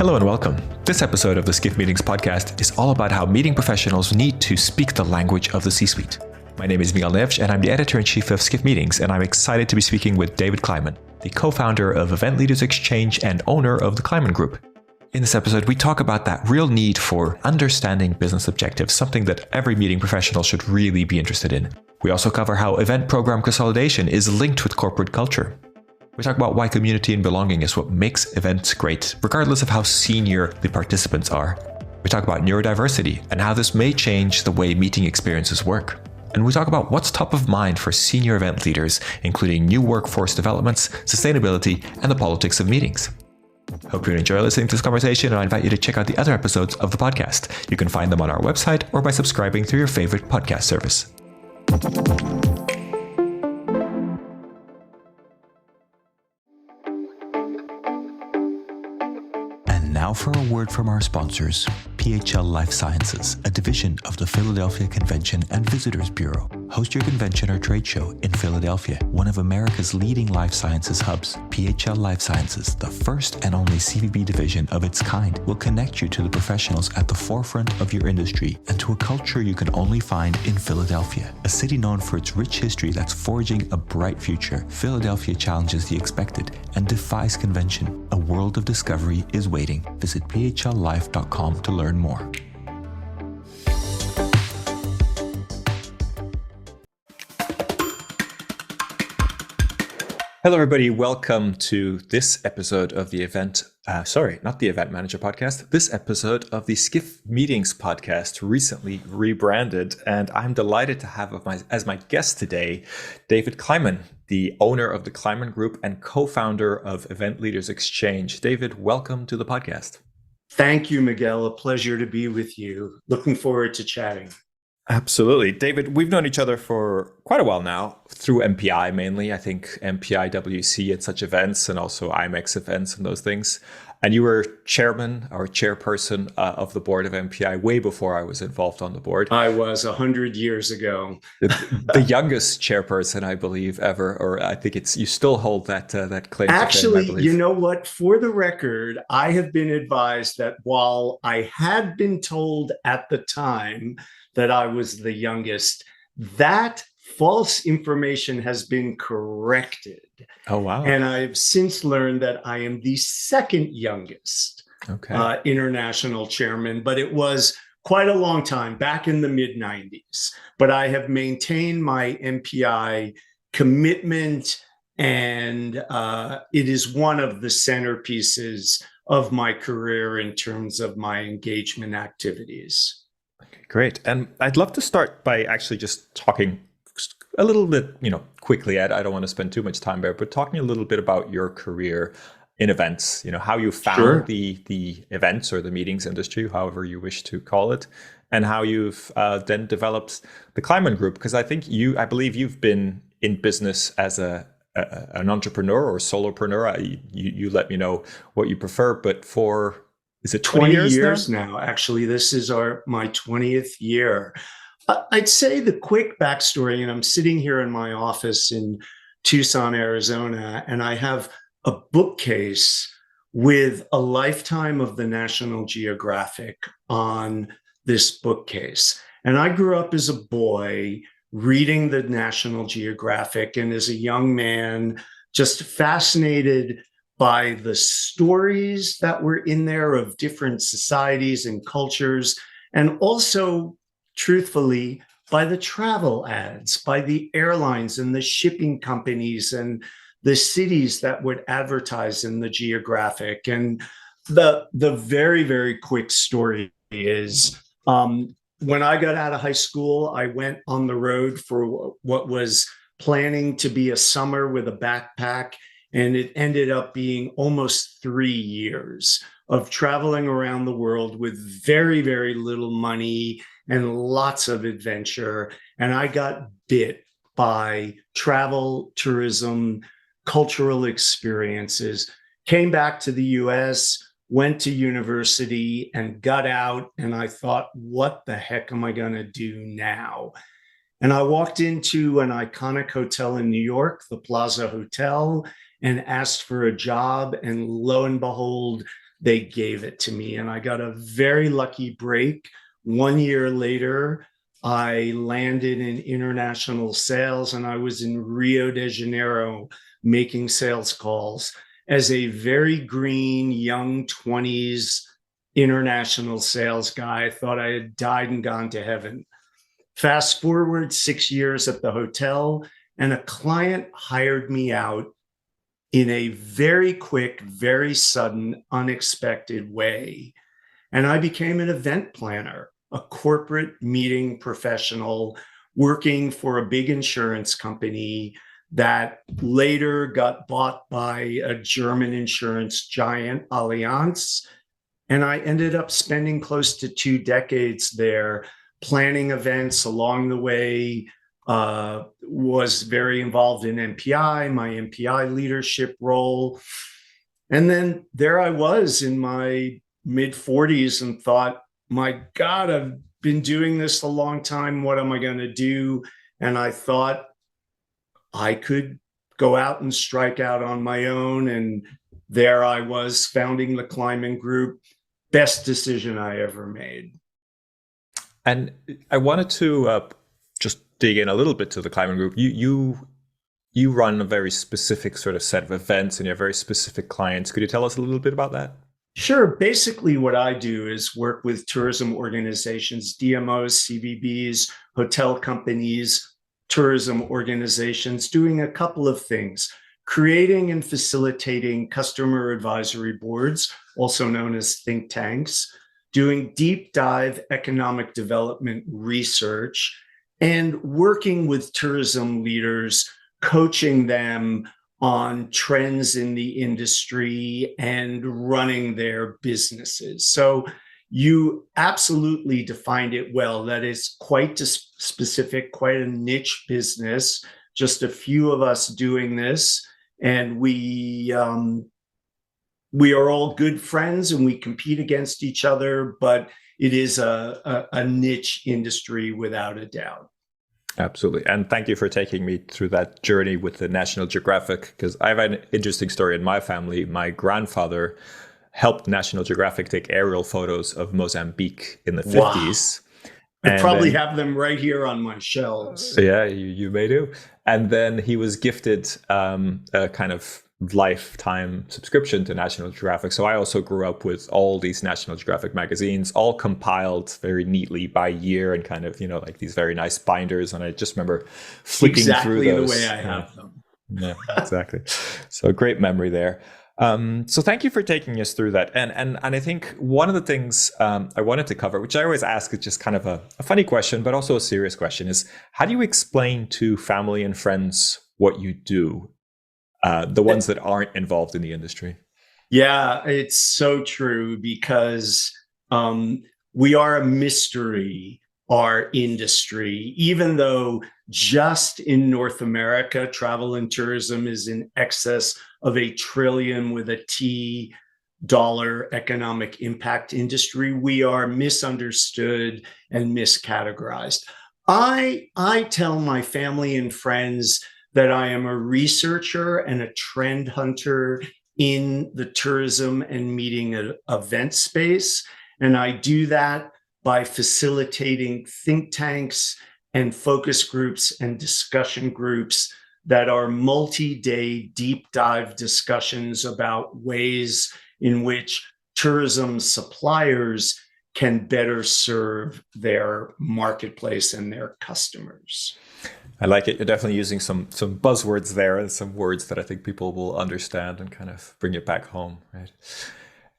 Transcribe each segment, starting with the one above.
Hello and welcome. This episode of the Skiff Meetings podcast is all about how meeting professionals need to speak the language of the C-suite. My name is Miguel Neves and I'm the editor-in-chief of Skiff Meetings, and I'm excited to be speaking with David Kliman, the co-founder of Event Leaders Exchange and owner of the Kliman Group. In this episode, we talk about that real need for understanding business objectives, something that every meeting professional should really be interested in. We also cover how event program consolidation is linked with corporate culture. We talk about why community and belonging is what makes events great, regardless of how senior the participants are. We talk about neurodiversity and how this may change the way meeting experiences work. And we talk about what's top of mind for senior event leaders, including new workforce developments, sustainability, and the politics of meetings. Hope you enjoy listening to this conversation, and I invite you to check out the other episodes of the podcast. You can find them on our website or by subscribing through your favorite podcast service. Now for a word from our sponsors, PHL Life Sciences, a division of the Philadelphia Convention and Visitors Bureau. Host your convention or trade show in Philadelphia, one of America's leading life sciences hubs. PHL Life Sciences, the first and only CVB division of its kind, will connect you to the professionals at the forefront of your industry and to a culture you can only find in Philadelphia. A city known for its rich history that's forging a bright future, Philadelphia challenges the expected and defies convention. A world of discovery is waiting. Visit phllife.com to learn more. Hello, everybody. Welcome to this episode of the not the Event Manager podcast. This episode of the Skiff Meetings podcast, recently rebranded. And I'm delighted to have as my guest today, David Kliman, the owner of the Kliman Group and co-founder of Event Leaders Exchange. David, welcome to the podcast. Thank you, Miguel. A pleasure to be with you. Looking forward to chatting. Absolutely. David, we've known each other for quite a while now, through MPI mainly. I think MPI WC at such events and also IMEX events and those things. And you were chairman or chairperson of the board of MPI way before I was involved on the board. I was 100 years ago. the youngest chairperson, I believe, ever, or I think you still hold that claim. Actually, to fame, you know what? For the record, I have been advised that while I had been told at the time that I was the youngest, that false information has been corrected. Oh, wow. And I've since learned that I am the second youngest international chairman, but it was quite a long time, back in the mid-90s. But I have maintained my MPI commitment, and it is one of the centerpieces of my career in terms of my engagement activities. Great. And I'd love to start by actually just talking a little bit, quickly. I don't want to spend too much time there, but talking a little bit about your career in events, how you found the events or the meetings industry, however you wish to call it, and how you've then developed the Kliman Group. Because I believe you've been in business as an entrepreneur or solopreneur. You let me know what you prefer, but is it 20 years now? Actually, this is my 20th year. I'd say the quick backstory, and I'm sitting here in my office in Tucson, Arizona, and I have a bookcase with a lifetime of the National Geographic on this bookcase. And I grew up as a boy reading the National Geographic, and as a young man, just fascinated by the stories that were in there of different societies and cultures, and also, truthfully, by the travel ads, by the airlines and the shipping companies and the cities that would advertise in the Geographic. And the very, very quick story is, when I got out of high school, I went on the road for what was planning to be a summer with a backpack. And it ended up being almost 3 years of traveling around the world with very, very little money and lots of adventure. And I got bit by travel, tourism, cultural experiences, came back to the US, went to university and got out. And I thought, what the heck am I going to do now? And I walked into an iconic hotel in New York, the Plaza Hotel, and asked for a job. And lo and behold, they gave it to me. And I got a very lucky break. 1 year later, I landed in international sales, and I was in Rio de Janeiro making sales calls as a very green, young 20s international sales guy. I thought I had died and gone to heaven. Fast forward 6 years at the hotel, and a client hired me out in a very quick, very sudden, unexpected way. And I became an event planner, a corporate meeting professional working for a big insurance company that later got bought by a German insurance giant, Allianz. And I ended up spending close to 2 decades there, planning events along the way, was very involved in MPI, my MPI leadership role. And then there I was in my mid 40s and thought, my God, I've been doing this a long time. What am I going to do? And I thought I could go out and strike out on my own. And there I was founding the Kliman Group. Best decision I ever made. And I wanted to just dig in a little bit to the Kliman Group. You run a very specific sort of set of events, and you have very specific clients. Could you tell us a little bit about that? Sure. Basically, what I do is work with tourism organizations, DMOs, CVBs, hotel companies, tourism organizations, doing a couple of things: creating and facilitating customer advisory boards, also known as think tanks, doing deep dive economic development research, and working with tourism leaders, coaching them on trends in the industry and running their businesses. So you absolutely defined it well. That is quite specific, quite a niche business, just a few of us doing this. And we are all good friends and we compete against each other, but it is a niche industry without a doubt. Absolutely. And thank you for taking me through that journey with the National Geographic, because I have an interesting story in my family. My grandfather helped National Geographic take aerial photos of Mozambique in the 50s. I probably have them right here on my shelves. Yeah, you may do. And then he was gifted a kind of lifetime subscription to National Geographic. So I also grew up with all these National Geographic magazines, all compiled very neatly by year and kind of, like these very nice binders. And I just remember flicking through those. Exactly the way I have them. Yeah, exactly. So great memory there. So thank you for taking us through that. And I think one of the things I wanted to cover, which I always ask is just kind of a funny question, but also a serious question, is how do you explain to family and friends what you do? The ones that aren't involved in the industry. Yeah, it's so true, because we are a mystery, our industry, even though just in North America, travel and tourism is in excess of $1 trillion with a T dollar economic impact industry. We are misunderstood and miscategorized. I tell my family and friends that I am a researcher and a trend hunter in the tourism and meeting event space. And I do that by facilitating think tanks and focus groups and discussion groups that are multi-day deep dive discussions about ways in which tourism suppliers can better serve their marketplace and their customers. I like it. You're definitely using some buzzwords there and some words that I think people will understand and kind of bring it back home, right?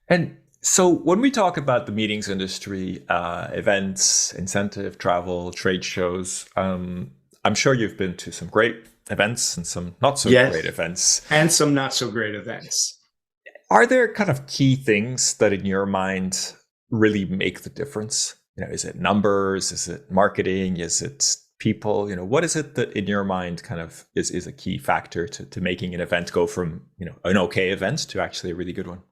And so when we talk about the meetings industry, events, incentive, travel, trade shows, I'm sure you've been to some great events and some not so great events. And some not so great events. Are there kind of key things that in your mind really make the difference? Is it numbers? Is it marketing? Is it people? What is it that in your mind kind of is a key factor to making an event go from, an okay event to actually a really good one?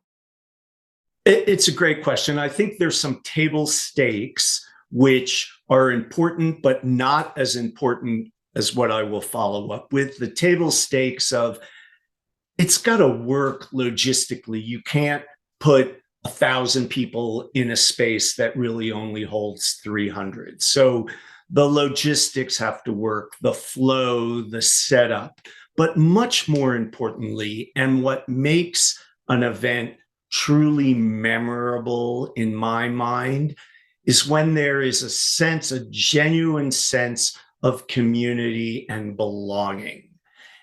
It's a great question. I think there's some table stakes which are important, but not as important as what I will follow up with. The table stakes of it's got to work logistically. You can't put 1,000 people in a space that really only holds 300. So the logistics have to work, the flow, the setup, but much more importantly, and what makes an event truly memorable in my mind, is when there is a sense, a genuine sense of community and belonging.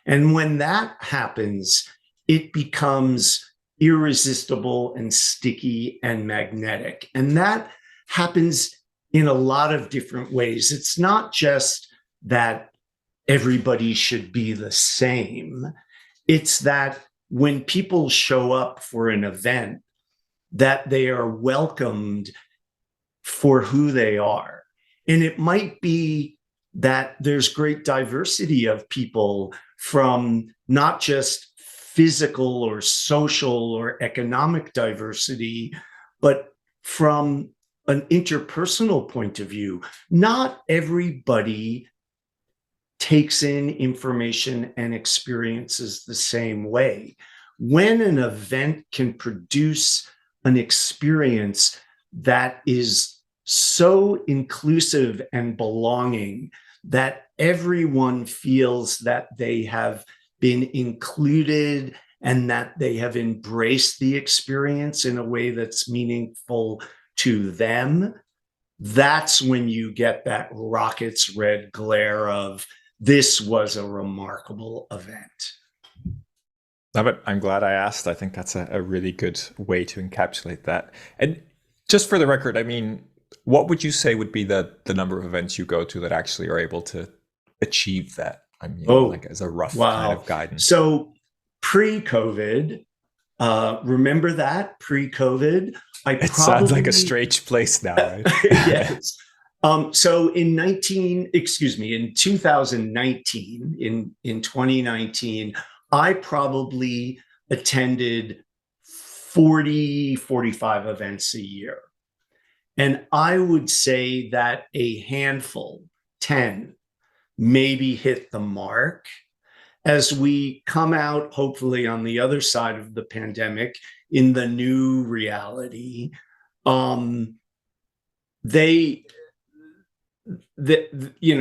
And when that happens, it becomes irresistible and sticky and magnetic. And that happens in a lot of different ways. It's not just that everybody should be the same. It's that when people show up for an event, that they are welcomed for who they are. And it might be that there's great diversity of people from not just physical or social or economic diversity, but from an interpersonal point of view. Not everybody takes in information and experiences the same way. When an event can produce an experience that is so inclusive and belonging that everyone feels that they have been included and that they have embraced the experience in a way that's meaningful to them, that's when you get that rocket's red glare of, this was a remarkable event. But I'm glad I asked. I think that's a really good way to encapsulate that. And just for the record, I mean, what would you say would be the number of events you go to that actually are able to achieve that? I mean, like as a rough kind of guidance. So pre-COVID, remember that pre-COVID? Sounds like a strange place now, right? Yes. So in 2019, in 2019, I probably attended 40, 45 events a year. And I would say that a handful, 10, maybe hit the mark. As we come out, hopefully on the other side of the pandemic, in the new reality,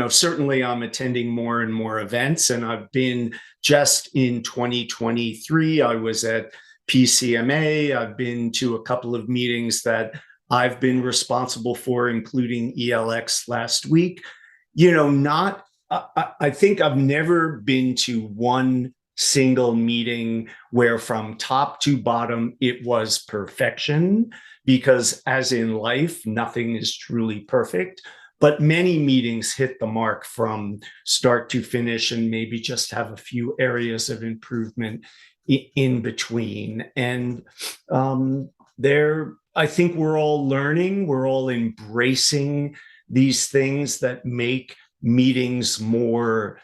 certainly I'm attending more and more events, and I've been just in 2023, I was at PCMA. I've been to a couple of meetings that I've been responsible for, including ELX last week. I think I've never been to one single meeting where from top to bottom it was perfection, because as in life, nothing is truly perfect. But many meetings hit the mark from start to finish and maybe just have a few areas of improvement in between. And I think we're all learning, we're all embracing these things that make meetings more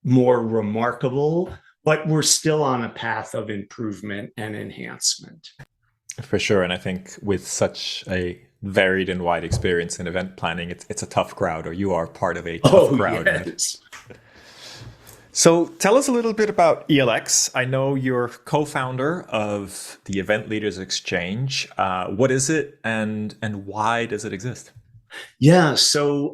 remarkable, but we're still on a path of improvement and enhancement. For sure. And I think with such a varied and wide experience in event planning, it's a tough crowd, or you are part of a tough crowd. Yes. Right? So tell us a little bit about ELX. I know you're co-founder of the Event Leaders Exchange. What is it, and why does it exist? Yeah, so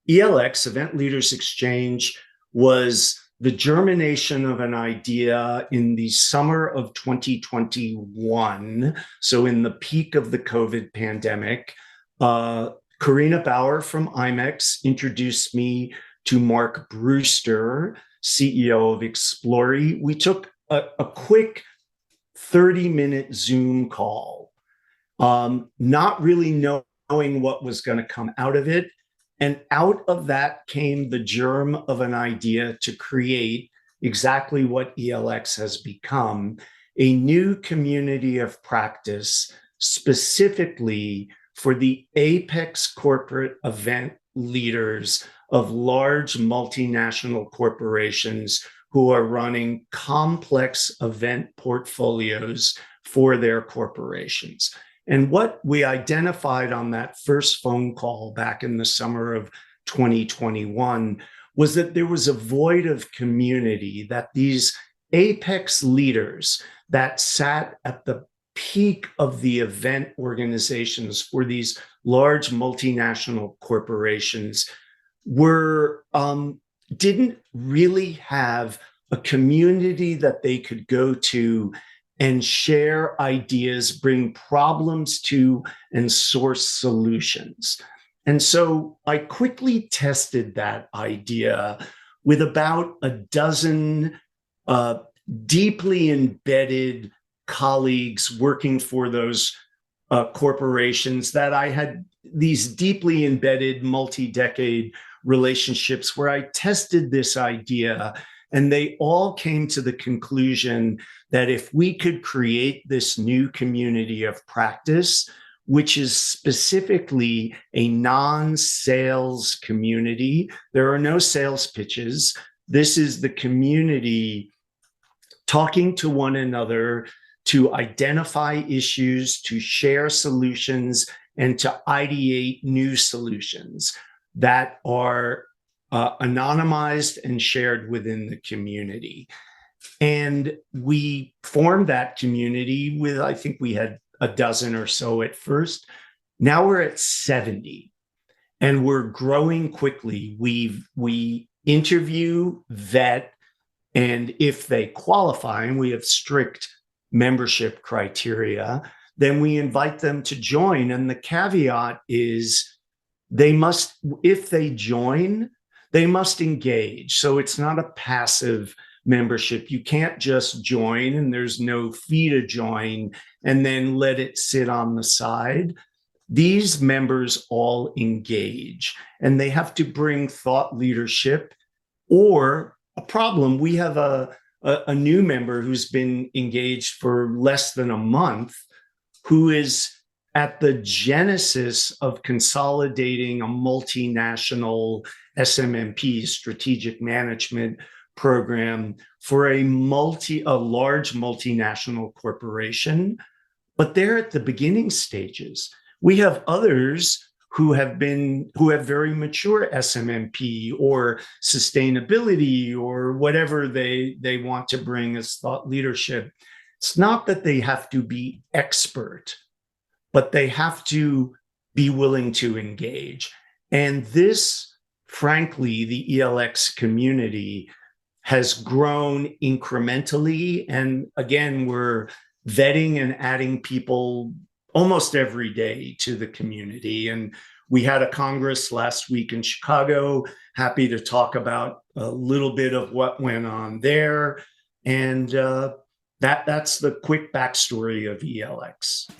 ELX, Event Leaders Exchange, was the germination of an idea in the summer of 2021. So in the peak of the COVID pandemic, Karina Bauer from IMEX introduced me to Mark Brewster, CEO of Explori. We took a quick 30-minute Zoom call, not really knowing what was going to come out of it. And out of that came the germ of an idea to create exactly what ELX has become, a new community of practice specifically for the apex corporate event leaders of large multinational corporations who are running complex event portfolios for their corporations. And what we identified on that first phone call back in the summer of 2021 was that there was a void of community, that these apex leaders that sat at the peak of the event organizations for these large multinational corporations were didn't really have a community that they could go to and share ideas, bring problems to, and source solutions. And so I quickly tested that idea with about a dozen deeply embedded colleagues working for those corporations that I had these deeply embedded multi-decade relationships where I tested this idea, and they all came to the conclusion that if we could create this new community of practice, which is specifically a non-sales community, there are no sales pitches. This is the community talking to one another to identify issues, to share solutions, and to ideate new solutions that are anonymized and shared within the community. And we formed that community with, I think we had a dozen or so at first. Now we're at 70, and we're growing quickly. We interview, vet, and if they qualify, and we have strict membership criteria, then we invite them to join. And the caveat is they must, if they join, they must engage. So it's not a passive membership. You can't just join and there's no fee to join and then let it sit on the side. These members all engage, and they have to bring thought leadership or a problem. We have a new member who's been engaged for less than a month, who is at the genesis of consolidating a multinational SMMP, strategic management program, for a large multinational corporation. But they're at the beginning stages. We have others who have very mature SMMP or sustainability or whatever they want to bring as thought leadership. It's not that they have to be expert, but they have to be willing to engage. And this, frankly, the ELX community has grown incrementally. And again, we're vetting and adding people almost every day to the community. And we had a Congress last week in Chicago. Happy to talk about a little bit of what went on there. And that's the quick backstory of ELX.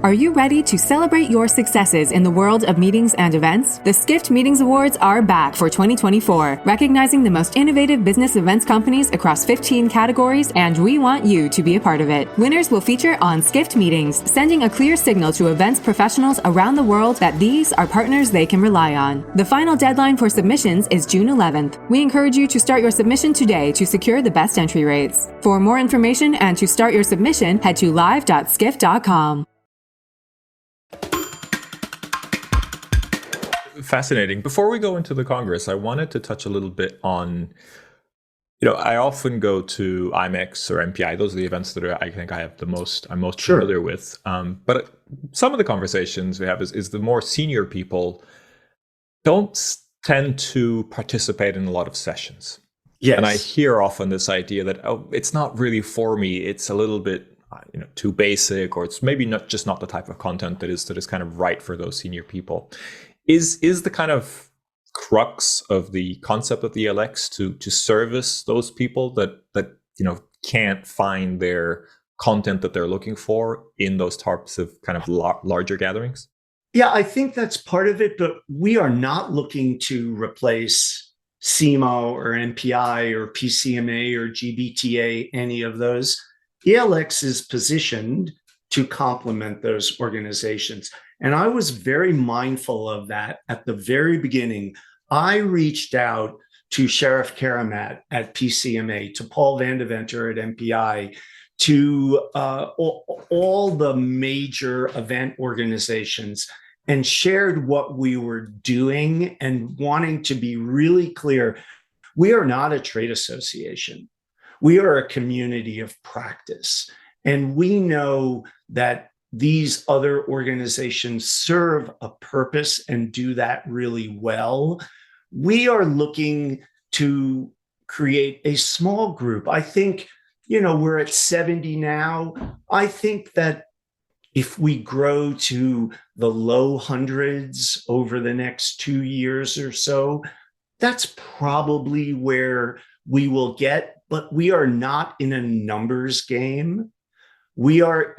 Are you ready to celebrate your successes in the world of meetings and events? The Skift Meetings Awards are back for 2024, recognizing the most innovative business events companies across 15 categories, and we want you to be a part of it. Winners will feature on Skift Meetings, sending a clear signal to events professionals around the world that these are partners they can rely on. The final deadline for submissions is June 11th. We encourage you to start your submission today to secure the best entry rates. For more information and to start your submission, head to live.skift.com. Fascinating. Before we go into the Congress, I wanted to touch a little bit on, I often go to IMEX or MPI. Those are the events that I think I'm most Sure. familiar with. But some of the conversations we have is the more senior people don't tend to participate in a lot of sessions. Yes. And I hear often this idea that, it's not really for me. It's a little bit too basic, or it's maybe not the type of content that is kind of right for those senior people. Is the kind of crux of the concept of the ELX to service those people that can't find their content that they're looking for in those types of kind of larger gatherings? Yeah, I think that's part of it, but we are not looking to replace CMO or MPI or PCMA or GBTA, any of those. ELX is positioned to complement those organizations. And I was very mindful of that at the very beginning. I reached out to Sheriff Karamat at PCMA, to Paul Vandeventer at MPI, to all the major event organizations, and shared what we were doing and wanting to be really clear. We are not a trade association. We are a community of practice. And we know that these other organizations serve a purpose and do that really well. We are looking to create a small group. I think, we're at 70 now. I think that if we grow to the low hundreds over the next 2 years or so, that's probably where we will get, but we are not in a numbers game. We are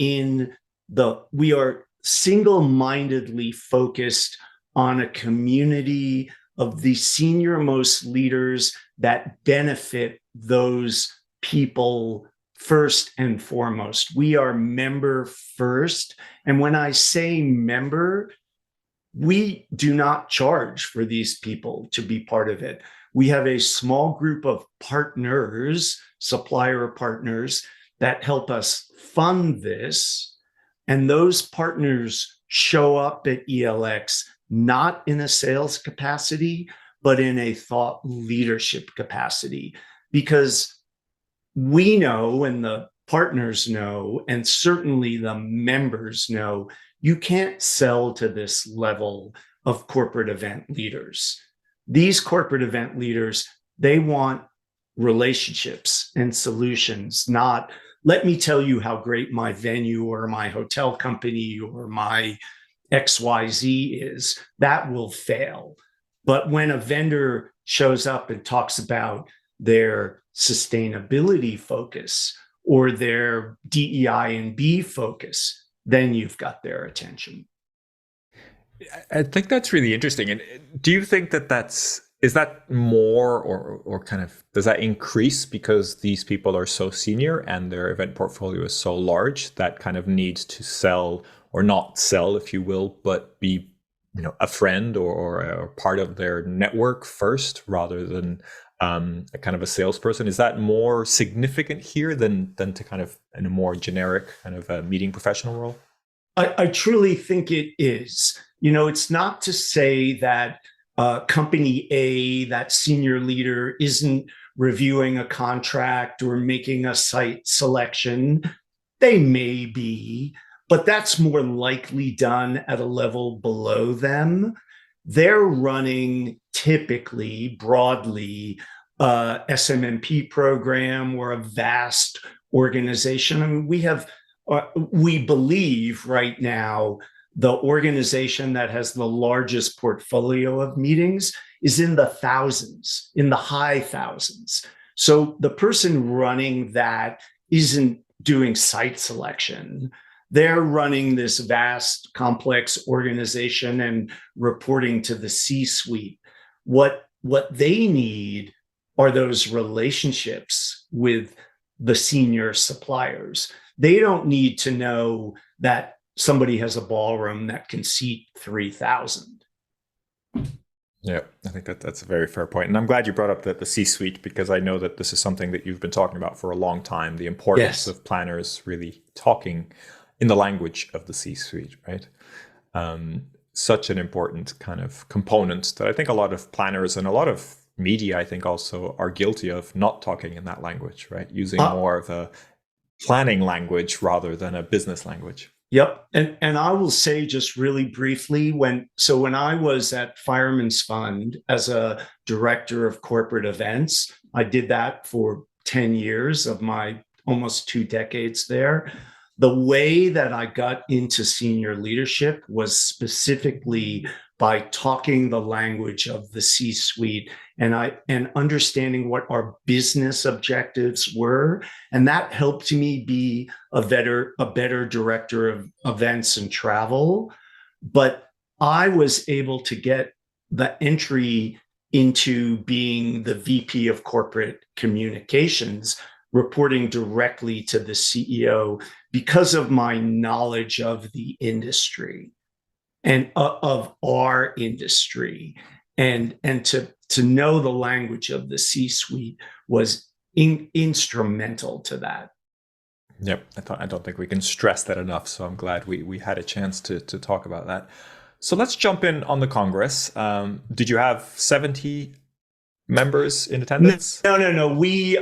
single-mindedly focused on a community of the senior most leaders that benefit those people first and foremost. We are member first. And when I say member, we do not charge for these people to be part of it. We have a small group of partners, supplier partners, that help us fund this. And those partners show up at ELX not in a sales capacity, but in a thought leadership capacity, because we know, and the partners know, and certainly the members know, you can't sell to this level of corporate event leaders. These corporate event leaders, they want relationships and solutions, not let me tell you how great my venue or my hotel company or my XYZ is. That will fail. But when a vendor shows up and talks about their sustainability focus or their DEI and B focus, then you've got their attention. I think that's really interesting. And do you think that is that more or kind of, does that increase because these people are so senior and their event portfolio is so large that kind of needs to sell or not sell, if you will, but be, a friend or a part of their network first rather than a kind of a salesperson? Is that more significant here than to kind of in a more generic kind of a meeting professional role? I truly think it is. It's not to say that company A, that senior leader, isn't reviewing a contract or making a site selection. They may be, but that's more likely done at a level below them. They're running typically, broadly, SMMP program or a vast organization. I mean, we believe right now the organization that has the largest portfolio of meetings is in the thousands, in the high thousands. So the person running that isn't doing site selection. They're running this vast, complex organization and reporting to the C-suite. What they need are those relationships with the senior suppliers. They don't need to know that somebody has a ballroom that can seat 3,000. Yeah, I think that's a very fair point. And I'm glad you brought up the C-suite, because I know that this is something that you've been talking about for a long time, the importance of planners really talking in the language of the C-suite, right? Such an important kind of component that I think a lot of planners and a lot of media, I think, also are guilty of not talking in that language, right? Using more of a planning language rather than a business language. Yep. And I will say just really briefly, when I was at Fireman's Fund as a director of corporate events, I did that for 10 years of my almost 2 decades there. The way that I got into senior leadership was specifically by talking the language of the C-suite and understanding what our business objectives were. And that helped me be a better director of events and travel. But I was able to get the entry into being the VP of corporate communications, reporting directly to the CEO because of my knowledge of the industry and of our industry, and to know the language of the C-suite was instrumental to that. Yep, I don't think we can stress that enough. So I'm glad we had a chance to talk about that. So let's jump in on the Congress. Did you have 70 members in No, attendance? no. We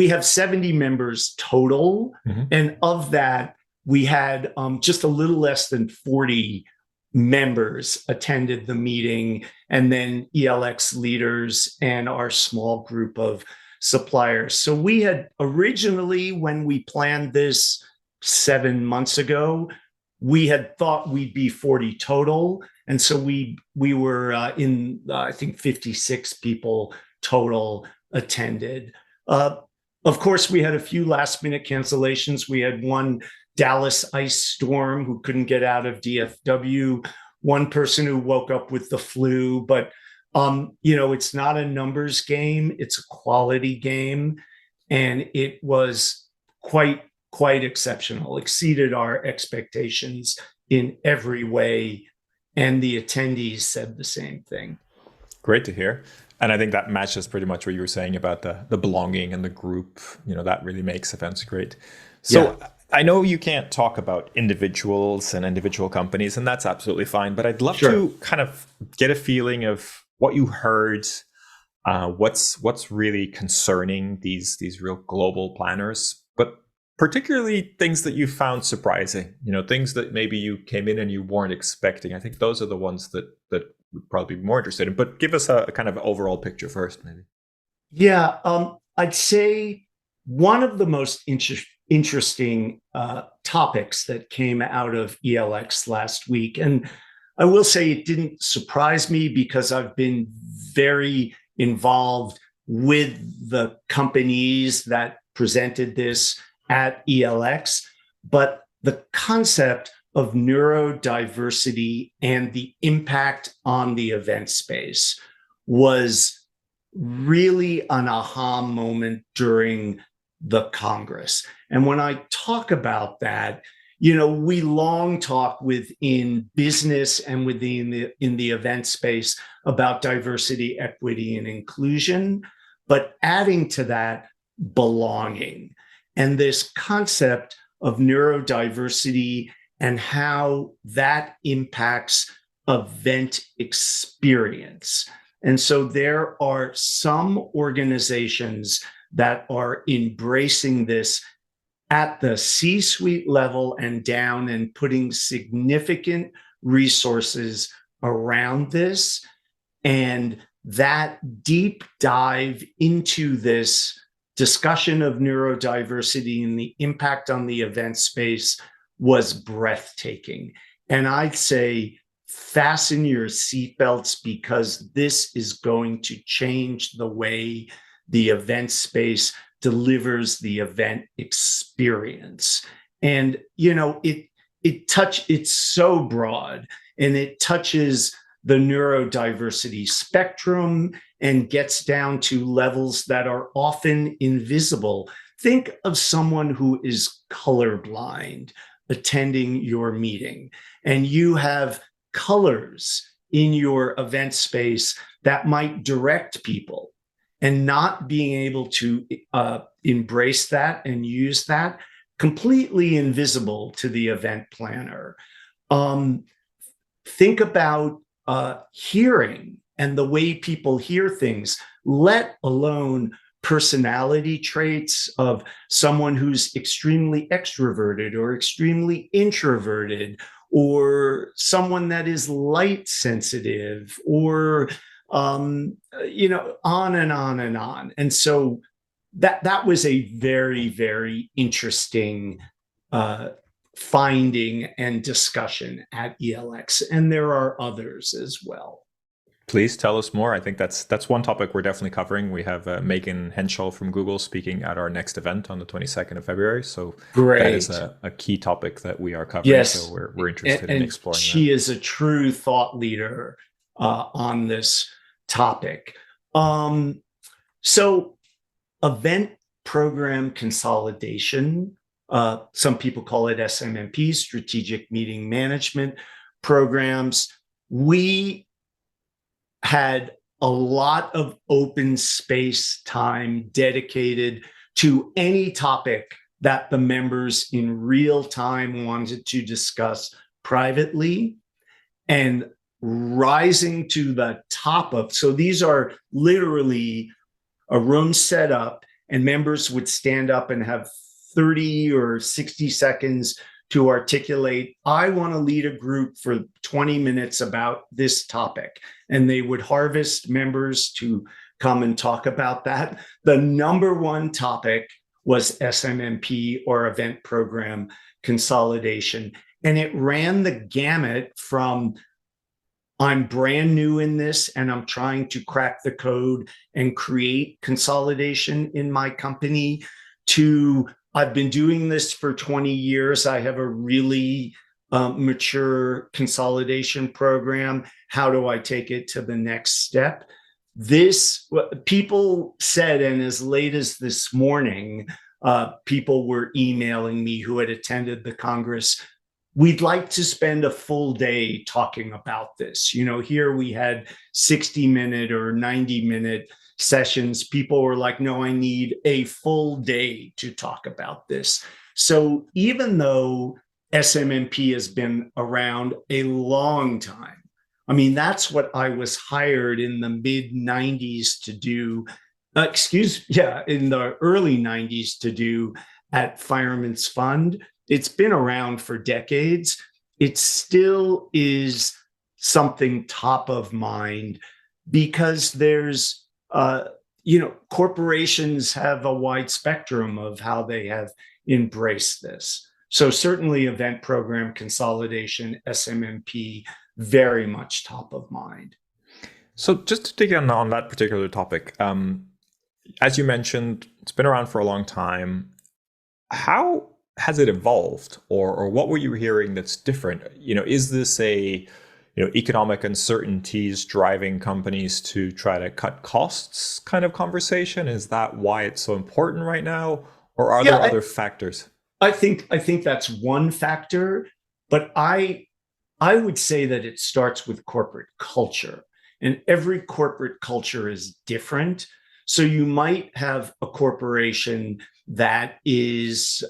have 70 members total, and of that, we had just a little less than 40 members attended the meeting, and then ELX leaders and our small group of suppliers. So we had originally, when we planned this 7 months ago, we had thought we'd be 40 total. And so we were in, I think 56 people total attended. Of course, we had a few last minute cancellations. We had one Dallas ice storm who couldn't get out of DFW, one person who woke up with the flu, but it's not a numbers game, it's a quality game. And it was quite exceptional, exceeded our expectations in every way. And the attendees said the same thing. Great to hear. And I think that matches pretty much what you were saying about the belonging and the group. That really makes events great. So yeah. I know you can't talk about individuals and individual companies, and that's absolutely fine. But I'd love to kind of get a feeling of what you heard, what's really concerning these real global planners, but particularly things that you found surprising, things that maybe you came in and you weren't expecting. I think those are the ones that would probably be more interested in, but give us a kind of overall picture first, maybe. Yeah, I'd say one of the most interesting topics that came out of ELX last week, and I will say it didn't surprise me because I've been very involved with the companies that presented this at ELX, but the concept of neurodiversity and the impact on the event space was really an aha moment during the Congress. And when I talk about that, we long talk within business and within in the event space about diversity, equity, and inclusion, but adding to that, belonging. And this concept of neurodiversity and how that impacts event experience. And so there are some organizations that are embracing this at the C-suite level and down and putting significant resources around this. And that deep dive into this discussion of neurodiversity and the impact on the event space was breathtaking. And I'd say fasten your seatbelts because this is going to change the way the event space delivers the event experience. And, it's so broad and it touches the neurodiversity spectrum and gets down to levels that are often invisible. Think of someone who is colorblind attending your meeting, and you have colors in your event space that might direct people, and not being able to embrace that and use that, completely invisible to the event planner. Think about hearing and the way people hear things, let alone personality traits of someone who's extremely extroverted or extremely introverted, or someone that is light sensitive, or on and on and on. And so that was a very, very interesting finding and discussion at ELX. And there are others as well. Please tell us more. I think that's one topic we're definitely covering. We have Megan Henshaw from Google speaking at our next event on the 22nd of February. So great. That is a key topic that we are covering. Yes. So we're interested in exploring she that. is a true thought leader on this topic. So event program consolidation, some people call it SMMP, strategic meeting management programs. We had a lot of open space time dedicated to any topic that the members in real time wanted to discuss privately. And rising to the top of, so these are literally a room set up, and members would stand up and have 30 or 60 seconds to articulate, I want to lead a group for 20 minutes about this topic. And they would harvest members to come and talk about that. The number one topic was SMMP, or event program consolidation. And it ran the gamut from, I'm brand new in this and I'm trying to crack the code and create consolidation in my company, to I've been doing this for 20 years. I have a really mature consolidation program. How do I take it to the next step? This, people said, and as late as this morning, people were emailing me who had attended the Congress, we'd like to spend a full day talking about this. Here we had 60-minute or 90-minute sessions. People were like, no, I need a full day to talk about this. So even though SMMP has been around a long time, I mean, that's what I was hired in the mid 90s to do, in the early 90s to do at Fireman's Fund. It's been around for decades. It still is something top of mind because there's, corporations have a wide spectrum of how they have embraced this. So certainly event program consolidation, SMMP, very much top of mind. So just to dig in on that particular topic, as you mentioned, it's been around for a long time. How has it evolved, or what were you hearing that's different? Is this a economic uncertainties driving companies to try to cut costs kind of conversation? Is that why it's so important right now, or are there other factors? I think that's one factor, but I would say that it starts with corporate culture, and every corporate culture is different. So you might have a corporation that is,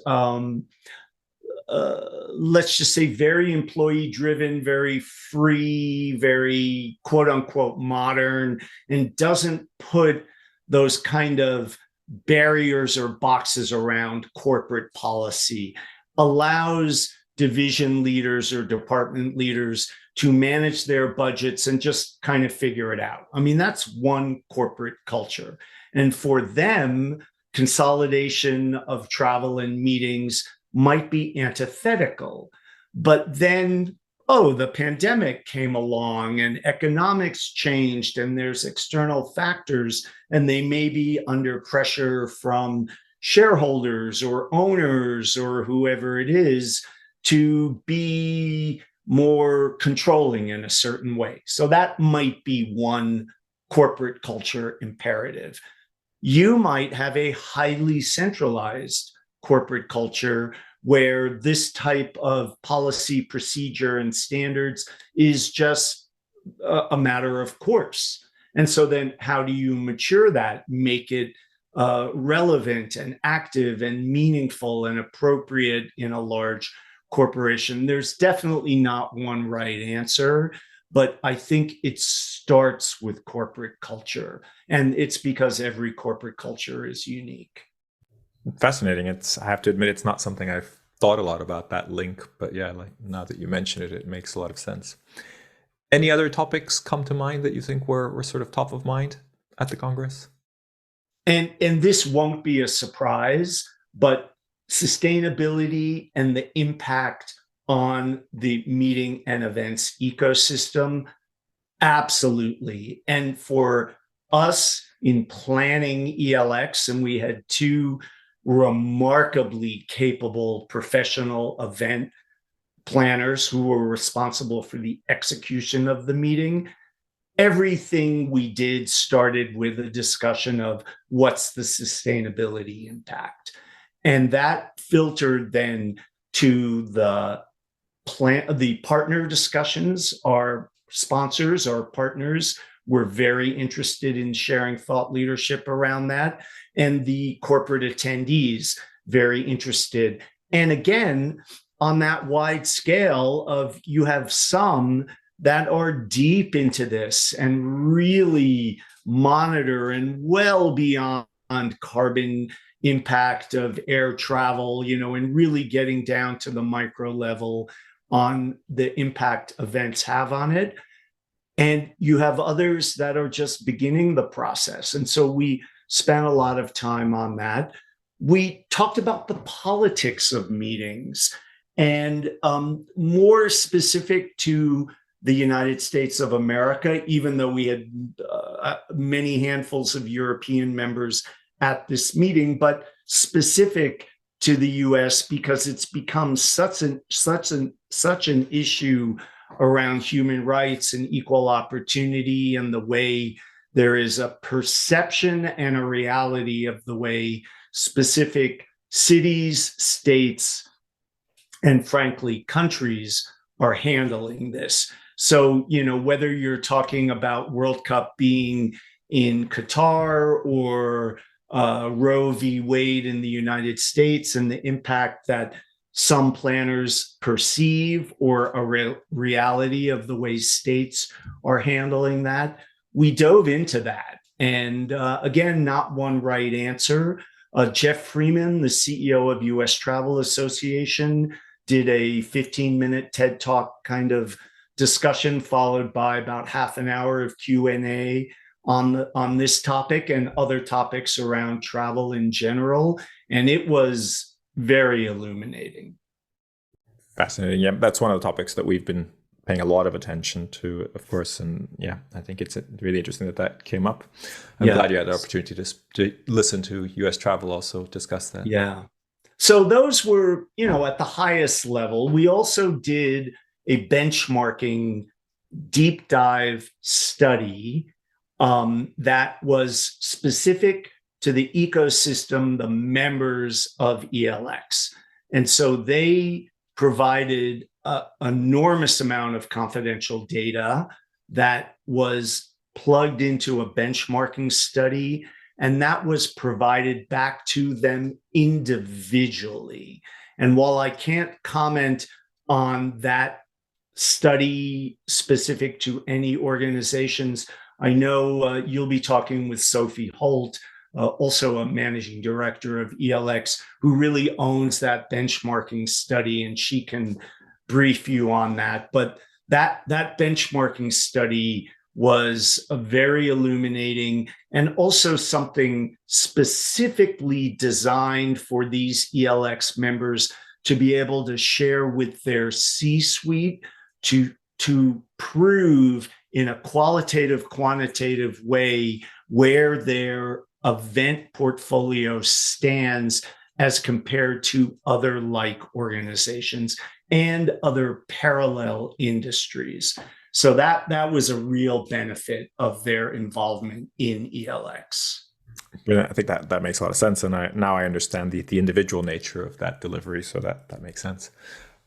let's just say, very employee driven, very free, very quote unquote modern, and doesn't put those kind of barriers or boxes around corporate policy, allows division leaders or department leaders to manage their budgets and just kind of figure it out. I mean, that's one corporate culture. And for them, consolidation of travel and meetings might be antithetical. But then, the pandemic came along and economics changed and there's external factors, and they may be under pressure from shareholders or owners or whoever it is to be more controlling in a certain way. So that might be one corporate culture imperative. You might have a highly centralized corporate culture where this type of policy, procedure, and standards is just a matter of course. And so then how do you mature that, make it relevant and active and meaningful and appropriate in a large corporation? There's definitely not one right answer, but I think it starts with corporate culture, and it's because every corporate culture is unique. Fascinating. I have to admit, it's not something I've thought a lot about, that link, but yeah, like now that you mention it, it makes a lot of sense. Any other topics come to mind that you think were sort of top of mind at the Congress? And this won't be a surprise, but sustainability and the impact on the meeting and events ecosystem, absolutely. And for us in planning ELX, and we had two remarkably capable professional event planners who were responsible for the execution of the meeting, everything we did started with a discussion of what's the sustainability impact. And that filtered then to the partner discussions. Our sponsors, our partners, were very interested in sharing thought leadership around that. And the corporate attendees, very interested. And again, on that wide scale of, you have some that are deep into this and really monitor and well beyond carbon impact of air travel, and really getting down to the micro level on the impact events have on it. And you have others that are just beginning the process. And so we spent a lot of time on that. We talked about the politics of meetings and more specific to the United States of America, even though we had many handfuls of European members at this meeting, but specific to the US because it's become such an issue around human rights and equal opportunity, and the way there is a perception and a reality of the way specific cities, states, and frankly, countries are handling this. So, whether you're talking about World Cup being in Qatar or Roe v. Wade in the United States and the impact that some planners perceive or a reality of the way states are handling that, we dove into that. And again, not one right answer. Jeff Freeman, the CEO of US Travel Association, did a 15-minute TED Talk kind of discussion, followed by about half an hour of Q&A on this topic and other topics around travel in general. And it was very illuminating. Fascinating. Yeah, that's one of the topics that we've been paying a lot of attention to, of course. And yeah, I think it's really interesting that came up. I'm glad you had the opportunity to listen to US Travel also discuss that. Yeah. So those were, at the highest level. We also did a benchmarking deep dive study that was specific to the ecosystem, the members of ELX. And so they provided an enormous amount of confidential data that was plugged into a benchmarking study, and that was provided back to them individually. And while I can't comment on that study specific to any organizations, I know you'll be talking with Sophie Holt, also a managing director of ELX, who really owns that benchmarking study, and she can brief you on that. But that benchmarking study was very illuminating, and also something specifically designed for these ELX members to be able to share with their C-suite to prove in a qualitative, quantitative way where their event portfolio stands as compared to other like organizations and other parallel industries. So that was a real benefit of their involvement in ELX. I think that makes a lot of sense, and now I understand the individual nature of that delivery, so that makes sense.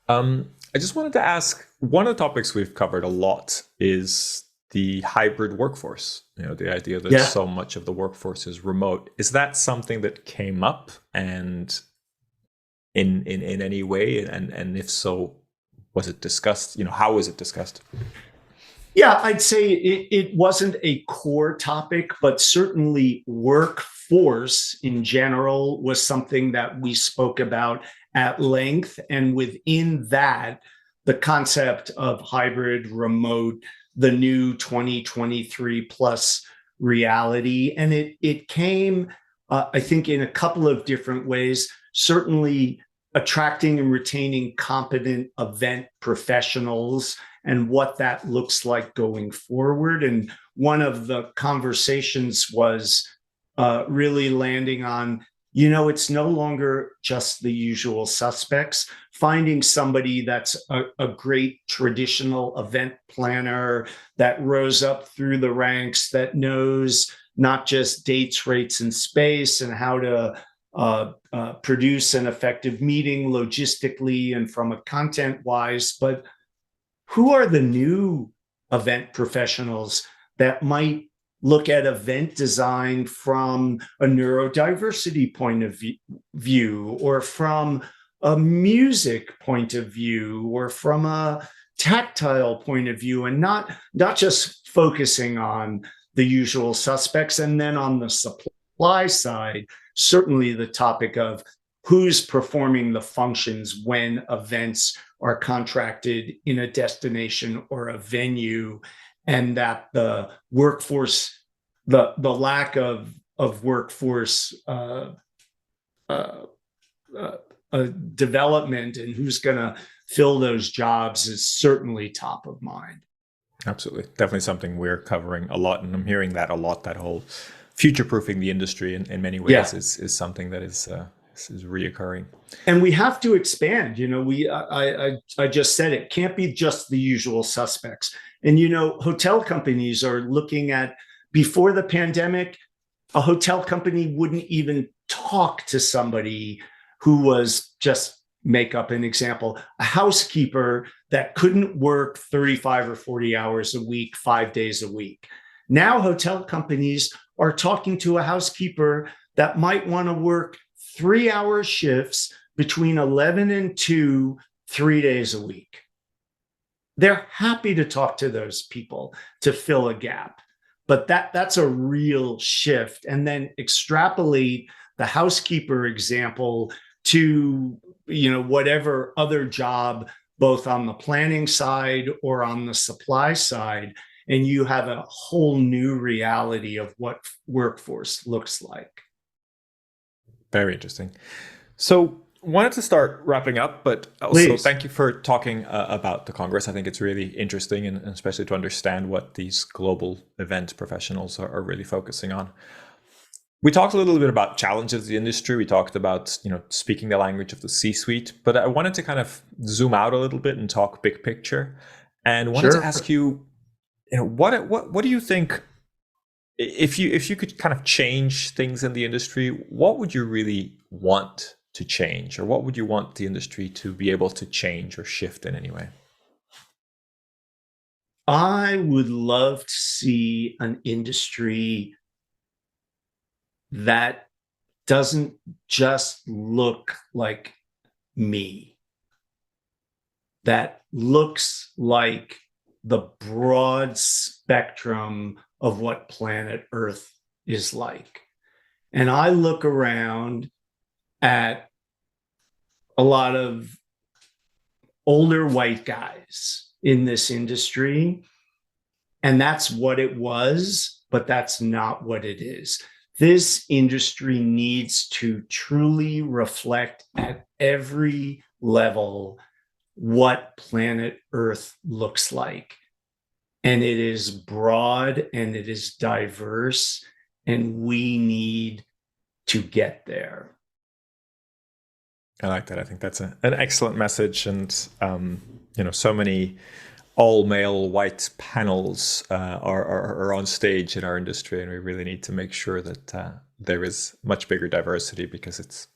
I just wanted to ask, one of the topics we've covered a lot is the hybrid workforce, the idea that so much of the workforce is remote. Is that something that came up, and in any way? And if so, was it discussed? How was it discussed? Yeah, I'd say it wasn't a core topic, but certainly workforce in general was something that we spoke about at length. And within that, the concept of hybrid, remote, the new 2023 plus reality. And it came, I think, in a couple of different ways. Certainly attracting and retaining competent event professionals and what that looks like going forward. And one of the conversations was really landing on, it's no longer just the usual suspects. Finding somebody that's a great traditional event planner that rose up through the ranks, that knows not just dates, rates, and space, and how to produce an effective meeting logistically and from a content-wise, but who are the new event professionals that might look at event design from a neurodiversity point of view, or from a music point of view, or from a tactile point of view, and not just focusing on the usual suspects. And then on the supply side, certainly the topic of who's performing the functions when events are contracted in a destination or a venue, and that the workforce, the lack of workforce development and who's going to fill those jobs is certainly top of mind. Absolutely. Definitely something we're covering a lot. And I'm hearing that a lot, that whole future-proofing the industry in many ways is something that is reoccurring. And we have to expand. I just said it can't be just the usual suspects. And, hotel companies are looking at, before the pandemic, a hotel company wouldn't even talk to somebody who was, just make up an example, a housekeeper that couldn't work 35 or 40 hours a week, 5 days a week. Now hotel companies are talking to a housekeeper that might want to work 3-hour shifts between 11 and 2, 3 days a week. They're happy to talk to those people to fill a gap. But that's a real shift. And then extrapolate the housekeeper example to, whatever other job, both on the planning side or on the supply side, and you have a whole new reality of what workforce looks like. Very interesting. So wanted to start wrapping up, but also Please. Thank you for talking about the Congress. I think it's really interesting, and especially to understand what these global event professionals are really focusing on. We talked a little bit about challenges of the industry. We talked about, speaking the language of the C-suite, but I wanted to kind of zoom out a little bit and talk big picture, and wanted to ask you, what do you think, if you could kind of change things in the industry, what would you really want to change, or what would you want the industry to be able to change or shift in any way? I would love to see an industry that doesn't just look like me, that looks like the broad spectrum of what planet Earth is like. And I look around at a lot of older white guys in this industry, and that's what it was, but that's not what it is. This industry needs to truly reflect at every level what planet Earth looks like. And it is broad and it is diverse, and we need to get there. I like that. I think that's an excellent message. And, so many all-male white panels are on stage in our industry, and we really need to make sure that there is much bigger diversity, because it's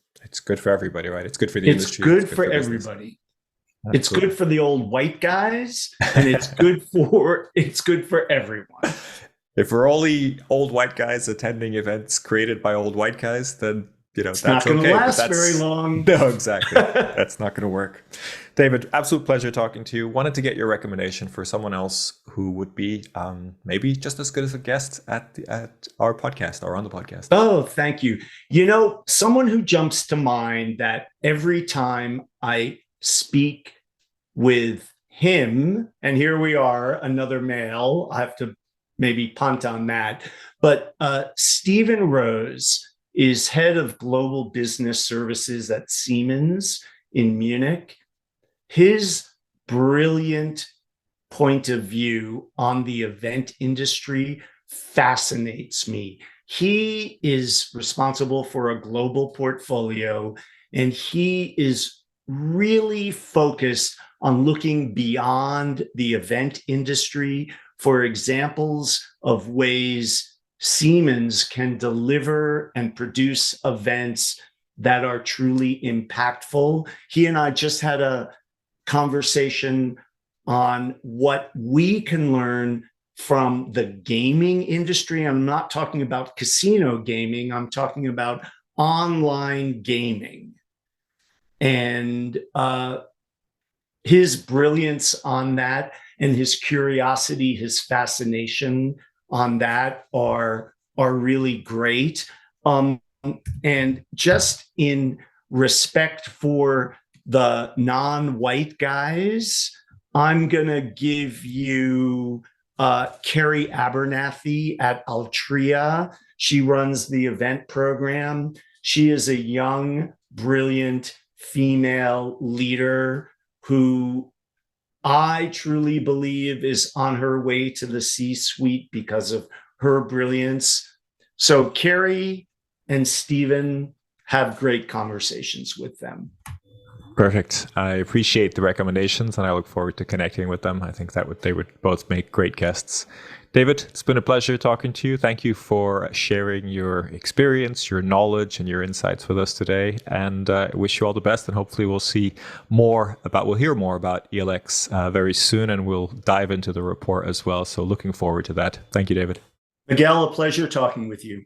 good for everybody, right? It's good for the industry. It's good for everybody. Absolutely. It's good for the old white guys, and it's good for everyone. If we're only old white guys attending events created by old white guys, then it's that's not going to okay, last very long. No, exactly. That's not going to work. David, absolute pleasure talking to you. Wanted to get your recommendation for someone else who would be maybe just as good as a guest at our podcast or on the podcast. Oh, thank you. Someone who jumps to mind that every time I speak with him, and here we are, another male, I have to maybe punt on that, but Stephen Rose is head of global business services at Siemens in Munich. His brilliant point of view on the event industry fascinates me. He is responsible for a global portfolio, and he is really focused on looking beyond the event industry for examples of ways Siemens can deliver and produce events that are truly impactful. He and I just had a conversation on what we can learn from the gaming industry. I'm not talking about casino gaming. I'm talking about online gaming. And his brilliance on that and his curiosity, his fascination on that are really great. And just in respect for the non-white guys, I'm going to give you Carrie Abernathy at Altria. She runs the event program. She is a young, brilliant female leader who I truly believe is on her way to the C-suite because of her brilliance. So Carrie and Stephen, have great conversations with them. Perfect. I appreciate the recommendations and I look forward to connecting with them. I think they would both make great guests. David, it's been a pleasure talking to you. Thank you for sharing your experience, your knowledge, and your insights with us today. And I wish you all the best. And hopefully we'll hear more about ELX very soon, and we'll dive into the report as well. So looking forward to that. Thank you, David. Miguel, a pleasure talking with you.